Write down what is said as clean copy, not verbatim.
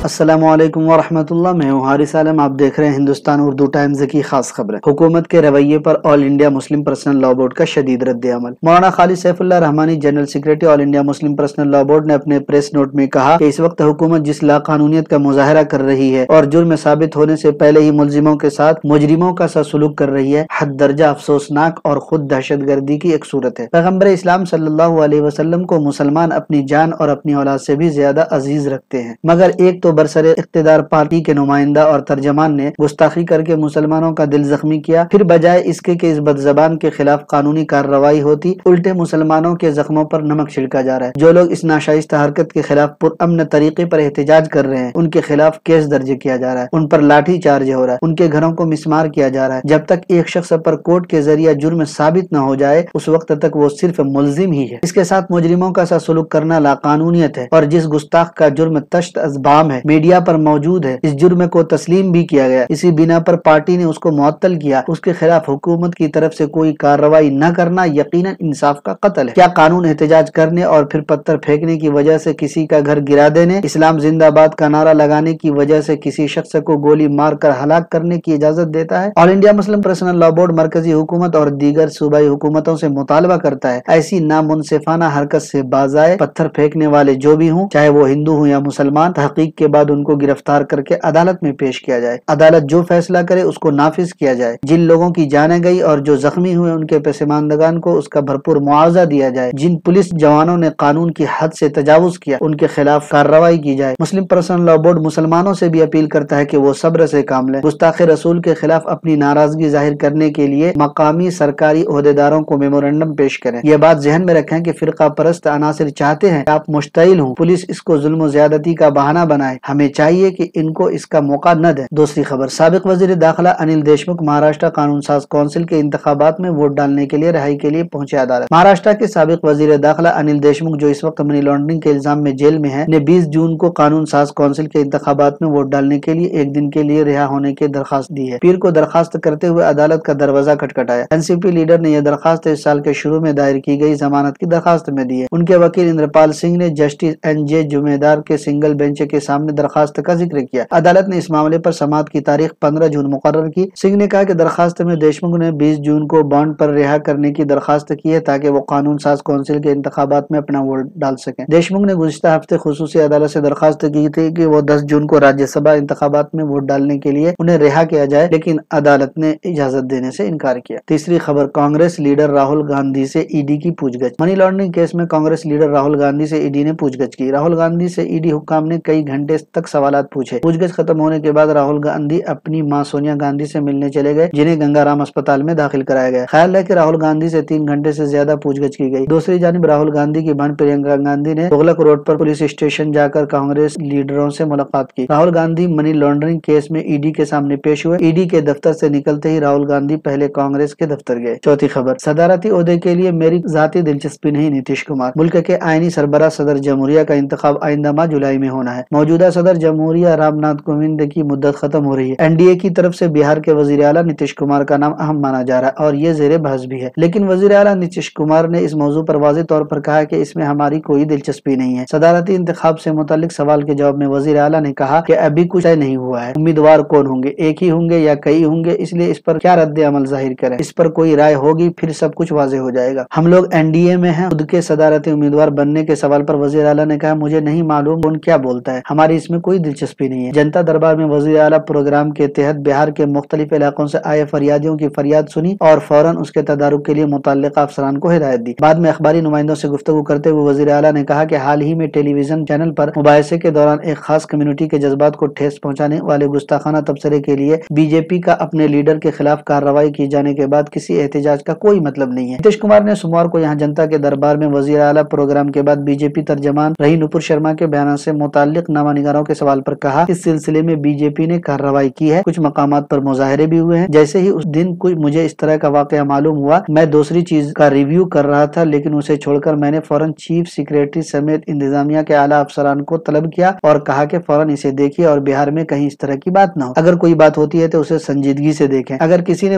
السلام علیکم ورحمۃ اللہ، میں ہوں حارث عالم۔ آپ دیکھ رہے ہیں ہندوستان اردو ٹائمز کی خاص خبریں۔ حکومت کے رویے پر All India Muslim Personal Law Board کا شدید رد عمل۔ Maulana Khalid Saif Ullah Rahmani, general secretary All India Muslim Personal Law Board نے اپنے پریس نوٹ میں کہا کہ اس وقت حکومت جس لا قانونیت کا مظاہرہ کر رہی ہے اور جرم ثابت ہونے سے پہلے ہی ملزموں کے ساتھ مجرموں کا سا سلوک کر رہی ہے، حد درجہ افسوسناک اور خود دہشت گردی کی ایک صورت ہے۔ پیغمبر اسلام صلی اللہ علیہ وسلم کو مسلمان اپنی جان اور اپنی اولاد سے بھی زیادہ عزیز رکھتے ہیں، مگر ایک تو برسر اقتدار پارٹی کے نمائندہ اور ترجمان نے گستاخی کر کے مسلمانوں کا دل زخمی کیا، پھر بجائے اس کے کہ اس بد زبان کے خلاف قانونی کارروائی ہوتی، الٹے مسلمانوں کے زخموں پر نمک چھڑکا جا رہا ہے۔ جو لوگ اس ناشائستہ حرکت کے خلاف پرامن طریقے پر احتجاج کر رہے ہیں، ان کے خلاف کیس درج کیا جا رہا ہے، ان پر لاٹھی چارج ہو رہا ہے، ان کے گھروں کو مسمار کیا جا رہا ہے۔ جب تک ایک شخص پر کورٹ کے ذریعہ جرم ثابت نہ ہو جائے، اس وقت تک وہ صرف ملزم ہی ہے۔ اس کے ساتھ مجرموں کا سا سلوک کرنا لاقانونیت ہے، اور جس گستاخ کا جرم تشت از بام ہے، میڈیا پر موجود ہے، اس جرم کو تسلیم بھی کیا گیا، اسی بنا پر پارٹی نے اس کو معطل کیا، اس کے خلاف حکومت کی طرف سے کوئی کارروائی نہ کرنا یقیناً انصاف کا قتل ہے۔ کیا قانون احتجاج کرنے اور پھر پتھر پھینکنے کی وجہ سے کسی کا گھر گرا دینے، اسلام زندہ باد کا نعرہ لگانے کی وجہ سے کسی شخص کو گولی مار کر ہلاک کرنے کی اجازت دیتا ہے؟ All India Muslim Personal Law Board مرکزی حکومت اور دیگر صوبائی حکومتوں سے مطالبہ کرتا ہے ایسی نامنصفانہ حرکت سے باز آئے۔ پتھر پھینکنے والے جو بھی ہوں، چاہے وہ ہندو ہوں یا مسلمان، تحقیق کے بعد ان کو گرفتار کر کے عدالت میں پیش کیا جائے۔ عدالت جو فیصلہ کرے اس کو نافذ کیا جائے۔ جن لوگوں کی جانیں گئی اور جو زخمی ہوئے، ان کے پسماندگان کو اس کا بھرپور معاوضہ دیا جائے۔ جن پولیس جوانوں نے قانون کی حد سے تجاوز کیا، ان کے خلاف کارروائی کی جائے۔ مسلم پرسنل لاء بورڈ مسلمانوں سے بھی اپیل کرتا ہے کہ وہ صبر سے کام لیں، گستاخ رسول کے خلاف اپنی ناراضگی ظاہر کرنے کے لیے مقامی سرکاری عہدیداروں کو میمورنڈم پیش کریں۔ یہ بات ذہن میں رکھیں کہ فرقہ پرست عناصر چاہتے ہیں کہ آپ مشتعل ہوں، پولیس اس کو ظلم و زیادتی کا بہانہ بنائے۔ ہمیں چاہیے کہ ان کو اس کا موقع نہ دیں۔ دوسری خبر، سابق وزیر داخلہ انل دیشمکھ مہاراشٹر قانون ساز کونسل کے انتخابات میں ووٹ ڈالنے کے لیے رہائی کے لیے پہنچے عدالت۔ مہاراشٹر کے سابق وزیر داخلہ انل دیشمکھ، جو اس وقت منی لانڈرنگ کے الزام میں جیل میں ہیں، نے 20 جون کو قانون ساز کونسل کے انتخابات میں ووٹ ڈالنے کے لیے ایک دن کے لیے رہا ہونے کی درخواست دی ہے۔ پیر کو درخواست کرتے ہوئے عدالت کا دروازہ کھٹکھٹایا۔ این سی پی لیڈر نے یہ درخواست اس سال کے شروع میں دائر کی گئی ضمانت کی درخواست میں دی ہے۔ ان کے وکیل اندرپال سنگھ نے جسٹس این جے جمیدار کے سنگل بینچ کے سامنے درخواست کا ذکر کیا۔ عدالت نے اس معاملے پر سماعت کی تاریخ 15 جون مقرر کی۔ سنگھ نے کہا کہ درخواست میں دیشمکھ نے 20 جون کو بانڈ پر رہا کرنے کی درخواست کی ہے تاکہ وہ قانون ساز کونسل کے انتخابات میں اپنا ووٹ ڈال سکیں۔ دیشمکھ نے گزشتہ ہفتے خصوصی عدالت سے درخواست کی تھی کہ وہ 10 جون کو راجیہ سبھا انتخابات میں ووٹ ڈالنے کے لیے انہیں رہا کیا جائے، لیکن عدالت نے اجازت دینے سے انکار کیا۔ تیسری خبر، کانگریس لیڈر راہل گاندھی سے ای ڈی کی پوچھ گچھ۔ منی لانڈرنگ کیس میں کانگریس لیڈر راہل گاندھی سے ای ڈی نے پوچھ گچھ کی۔ راہل گاندھی سے ای ڈی حکام نے کئی گھنٹے تک سوالات پوچھے۔ پوچھ گچھ ختم ہونے کے بعد راہل گاندھی اپنی ماں سونیا گاندھی سے ملنے چلے گئے، جنہیں گنگا رام اسپتال میں داخل کرایا گیا۔ خیال ہے کہ راہل گاندھی سے 3 گھنٹے سے زیادہ پوچھ گچھ کی گئی۔ دوسری جانب راہل گاندھی کی بہن پرینکا گاندھی نے تغلق روڈ پر پولیس اسٹیشن جا کر کانگریس لیڈروں سے ملاقات کی۔ Rahul Gandhi money laundering case میں ای ڈی کے سامنے پیش ہوئے۔ ای ڈی کے دفتر سے نکلتے ہی راہل گاندھی پہلے کانگریس کے دفتر گئے۔ چوتھی خبر، صدارتی عہدے کے لیے میری ذاتی دلچسپی نہیں، نتیش کمار۔ ملک کے آئینی سربراہ صدر جمہوریہ کا انتخاب آئندہ ماہ جولائی میں ہونا ہے۔ موجودہ صدر جمہوریہ رام ناتھ کووند کی مدت ختم ہو رہی ہے۔ این ڈی اے کی طرف سے بہار کے وزیر اعلیٰ نتیش کمار کا نام اہم مانا جا رہا ہے اور یہ زیر بحث بھی ہے، لیکن وزیر اعلیٰ نتیش کمار نے اس موضوع پر واضح طور پر کہا کہ اس میں ہماری کوئی دلچسپی نہیں ہے۔ صدارتی انتخاب سے متعلق سوال کے جواب میں وزیر اعلیٰ نے کہا کہ ابھی کچھ طے نہیں ہوا ہے، امیدوار کون ہوں گے، ایک ہی ہوں گے یا کئی ہوں گے، اس لیے اس پر کیا رد عمل ظاہر کریں، اس پر کوئی رائے ہوگی پھر سب کچھ واضح ہو جائے گا۔ ہم لوگ این ڈی اے میں ہیں۔ خود کے صدارتی امیدوار بننے کے سوال پر وزیر اعلیٰ نے کہا، مجھے نہیں معلوم کون کیا بولتا ہے، ہماری اس میں کوئی دلچسپی نہیں ہے۔ جنتا دربار میں وزیر اعلیٰ پروگرام کے تحت بہار کے مختلف علاقوں سے آئے فریادیوں کی فریاد سنی اور فوراً اس کے تدارک کے لیے متعلقہ افسران کو ہدایت دی۔ بعد میں اخباری نمائندوں سے گفتگو کرتے ہوئے وزیر اعلیٰ نے کہا کہ حال ہی میں ٹیلی ویژن چینل پر مباحثے کے دوران ایک خاص کمیونٹی کے جذبات کو ٹھیس پہنچانے والے گستاخانہ تبصرے کے لیے بی جے پی کا اپنے لیڈر کے خلاف کارروائی کی جانے کے بعد کسی احتجاج کا کوئی مطلب نہیں ہے۔ نتیش کمار نے سوموار کو یہاں جنتا کے دربار میں وزیر اعلیٰ پروگرام کے بعد بی جے پی ترجمان رہی نپور شرما کے بیانات سے متعلق نامہ نگاروں کے سوال پر کہا، اس سلسلے میں بی جے پی نے کارروائی کی ہے، کچھ مقامات پر مظاہرے بھی ہوئے ہیں۔ جیسے ہی اس دن مجھے اس طرح کا واقعہ معلوم ہوا، میں دوسری چیز کا ریویو کر رہا تھا، لیکن اسے چھوڑ کر میں نے فوراً چیف سیکریٹری سمیت انتظامیہ کے اعلیٰ افسران کو طلب کیا اور کہا کہ فوراً اسے دیکھیے اور بہار میں کہیں اس طرح کی بات نہ ہو۔ اگر کوئی بات ہوتی ہے تو اسے سنجیدگی سے دیکھیں، اگر کسی نے